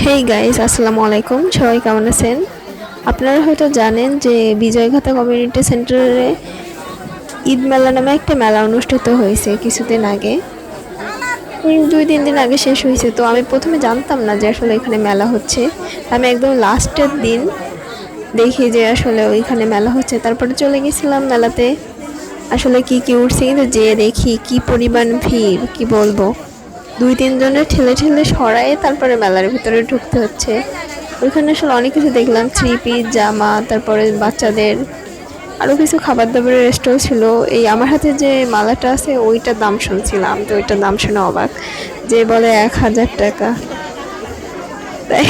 Hey guys, আসসালামু আলাইকুম। সবাই কেমন আছেন? আপনারা হয়তো জানেন যে বিজয়ঘাটা কমিউনিটি সেন্টারে ঈদ মেলা নামে একটা মেলা অনুষ্ঠিত হয়েছে কিছুদিন আগে। 2-3 দিন আগে শেষ হয়েছে। তো আমি প্রথমে জানতাম না যে আসলে এখানে মেলা হচ্ছে। আমি একদম লাস্টের দিন দেখি যে আসলে ওইখানে মেলা হচ্ছে, তারপরে চলে গেছিলাম মেলাতে। আসলে কি কি উঠছে, কিন্তু যেয়ে দেখি কি পরিমাণ ভিড়, কি বলবো। 2-3 জনের ঠেলে ঠেলে সরায়ে তারপরে মেলার ভিতরে ঢুকতে হচ্ছে। ওইখানে আসলে অনেক কিছু দেখলাম, থ্রি পিস, জামা, তারপরে বাচ্চাদের আরও কিছু খাবার দাবারের স্টল ছিল। এই আমার হাতে যে মালাটা আছে ওইটার দাম শুনছিলাম, তো ওইটার দাম শুনে অবাক, যে বলে 1000 টাকা। তাই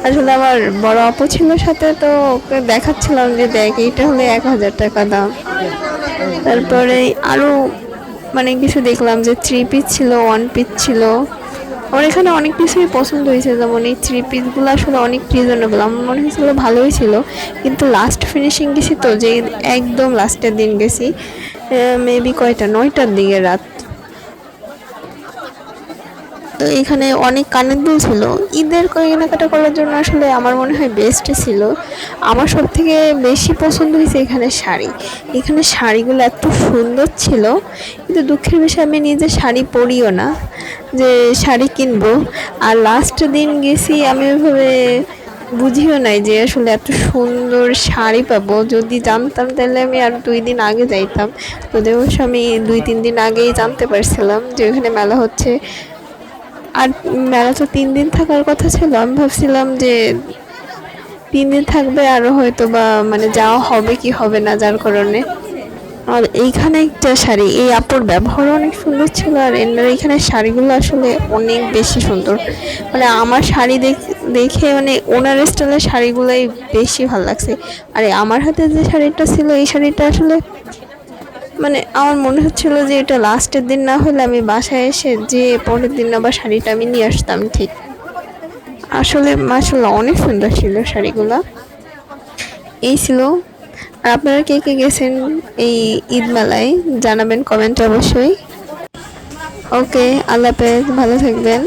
আসলে আমার বড় আপু ছিল সাথে, তো ওকে দেখাচ্ছিলাম যে দেখ এইটা হলে 1000 টাকা দাম। তারপরে আরও মানে কিছু দেখলাম যে থ্রি পিস ছিল, ওয়ান পিস ছিল। আমার এখানে অনেক কিছুই পছন্দ হয়েছে, যেমন এই থ্রি পিসগুলো আসলে অনেক রিজনেবল, আমার মনে হয়েছিল ভালোই ছিল। কিন্তু লাস্ট ফিনিশিং গেছি, তো যে একদম লাস্টের দিন গেছি, মেবি কয়টা 9টার দিকে রাত। তো এখানে অনেক কানের দুল ছিল। ঈদের কেনাকাটা করার জন্য আসলে আমার মনে হয় বেস্ট ছিল। আমার সব থেকে বেশি পছন্দ হয়েছে এখানে শাড়ি। এখানে শাড়িগুলো এত সুন্দর ছিল, কিন্তু দুঃখের বিষয় আমি নিজে শাড়ি পরিও না যে শাড়ি কিনবো। আর লাস্ট দিন গেছি, আমি ওইভাবে বুঝিও নাই যে আসলে এত সুন্দর শাড়ি পাবো। যদি জানতাম তাহলে আমি আর 2 দিন আগে যাইতাম। তো অবশ্য আমি 2-3 দিন আগেই জানতে পারছিলাম যে ওখানে মেলা হচ্ছে। আর মেলা তো 3 দিন থাকার কথা ছিল। আমি ভাবছিলাম যে 3 দিন থাকবে, আরও হয়তো বা মানে যাওয়া হবে কি হবে না, যার কারণে। আর এইখানে একটা শাড়ি, এই আপুর ব্যবহার অনেক সুন্দর ছিল, আর এনার এইখানে শাড়িগুলো আসলে অনেক বেশি সুন্দর। মানে আমার শাড়ি দেখে মানে ওনার স্টাইলের শাড়িগুলোই বেশি ভালো লাগছে। আর আমার হাতে যে শাড়িটা ছিল, এই শাড়িটা আসলে মানে আমার মনে হচ্ছিল যে এটা লাস্টের দিন না হলে আমি বাসায় এসে যে পরের দিন আবার শাড়িটা আমি নিয়ে আসতাম ঠিক। আসলে মাশাআল্লাহ অনেক সুন্দর ছিল শাড়িগুলা। এই ছিল। আর আপনারা কে কে গেছেন এই ঈদ মেলায় জানাবেন কমেন্টে অবশ্যই। ওকে, আল্লাহ হাফেজ, ভালো থাকবেন।